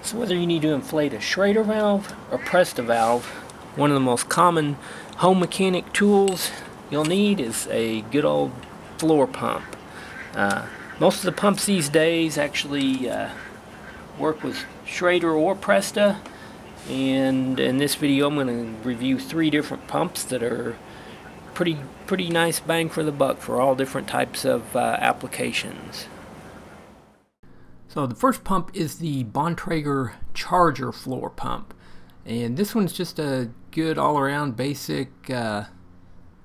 So whether you need to inflate a Schreader valve or Presta valve, one of the most common home mechanic tools you'll need is a good old floor pump. Most of the pumps these days actually work with Schreader or Presta, and in this video I'm going to review 3 different pumps that are pretty nice bang for the buck for all different types of applications. So the first pump is the Bontrager Charger floor pump, and this one's just a good all-around basic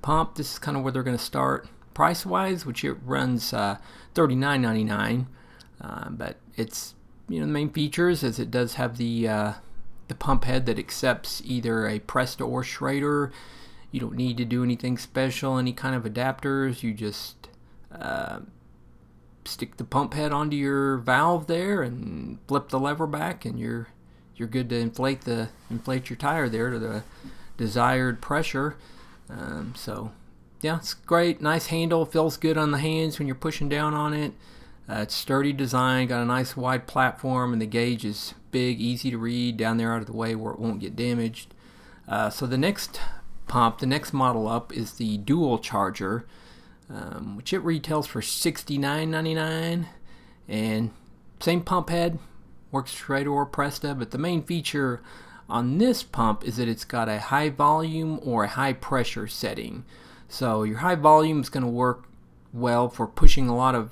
pump. This is kind of where they're going to start price-wise, which it runs $39.99, but it's, you know, the main features is it does have the pump head that accepts either a Presta or Schreader. You don't need to do anything special, any kind of adapters. You just stick the pump head onto your valve there and flip the lever back, and you're good to inflate your tire there to the desired pressure. So yeah, it's great. Nice handle, feels good on the hands when you're pushing down on it. It's sturdy design, got a nice wide platform, and the gauge is big, easy to read down there out of the way where it won't get damaged. So the next pump, the next model up, is the Dual Charger, which it retails for $69.99, and same pump head, works Schreader or Presta, but the main feature on this pump is that it's got a high volume or a high pressure setting. So your high volume is going to work well for pushing a lot of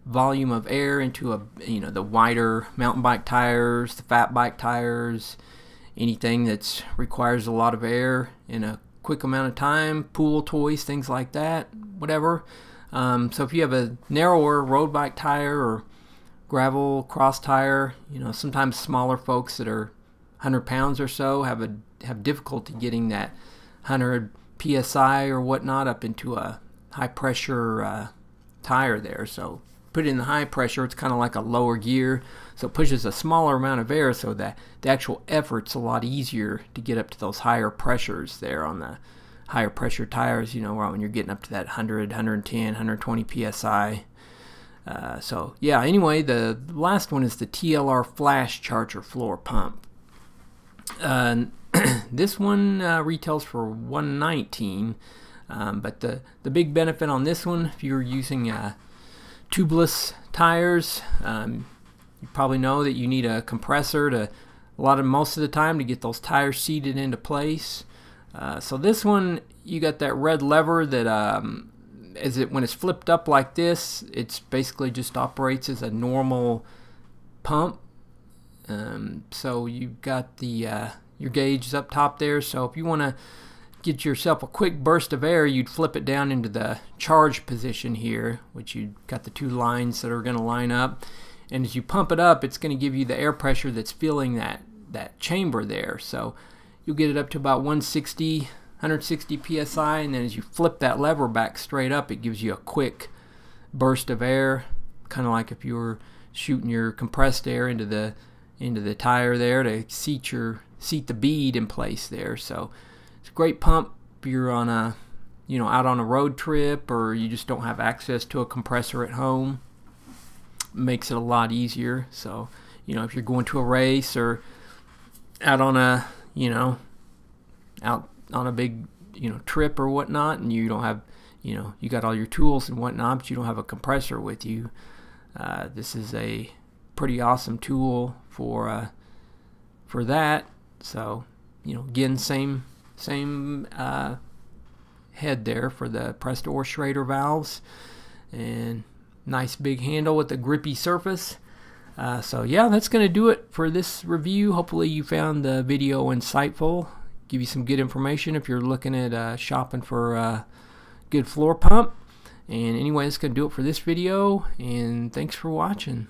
volume of air into the wider mountain bike tires, the fat bike tires, anything that requires a lot of air in a quick amount of time, pool toys, things like that, whatever. So if you have a narrower road bike tire or gravel cross tire, sometimes smaller folks that are 100 pounds or so have difficulty getting that 100 psi or whatnot up into a high pressure tire there. So put it in the high pressure, it's kind of like a lower gear, so it pushes a smaller amount of air, so that the actual effort's a lot easier to get up to those higher pressures there on the higher pressure tires, when you're getting up to that 100, 110, 120 psi. So yeah, anyway, the last one is the TLR Flash Charger floor pump. This one retails for $119, but the big benefit on this one, if you're using tubeless tires, you probably know that you need a compressor most of the time to get those tires seated into place. So this one, you got that red lever that when it's flipped up like this, it's basically just operates as a normal pump. So you've got your gauge is up top there, so if you want to get yourself a quick burst of air, you'd flip it down into the charge position here, which you've got the 2 lines that are going to line up, and as you pump it up, it's going to give you the air pressure that's filling that chamber there. So you'll get it up to about 160 psi, and then as you flip that lever back straight up, it gives you a quick burst of air, kind of like if you were shooting your compressed air into the tire there to seat the bead in place there. So it's a great pump if you're on out on a road trip, or you just don't have access to a compressor at home. It makes it a lot easier. So if you're going to a race or out on a big trip or whatnot, and you don't have you got all your tools and whatnot, but you don't have a compressor with you, this is a pretty awesome tool for that. So again, same head there for the Presta or Schreader valves, and nice big handle with a grippy surface. So yeah, that's going to do it for this review. Hopefully you found the video insightful, give you some good information if you're looking at shopping for a good floor pump. And anyway, that's going to do it for this video, and thanks for watching.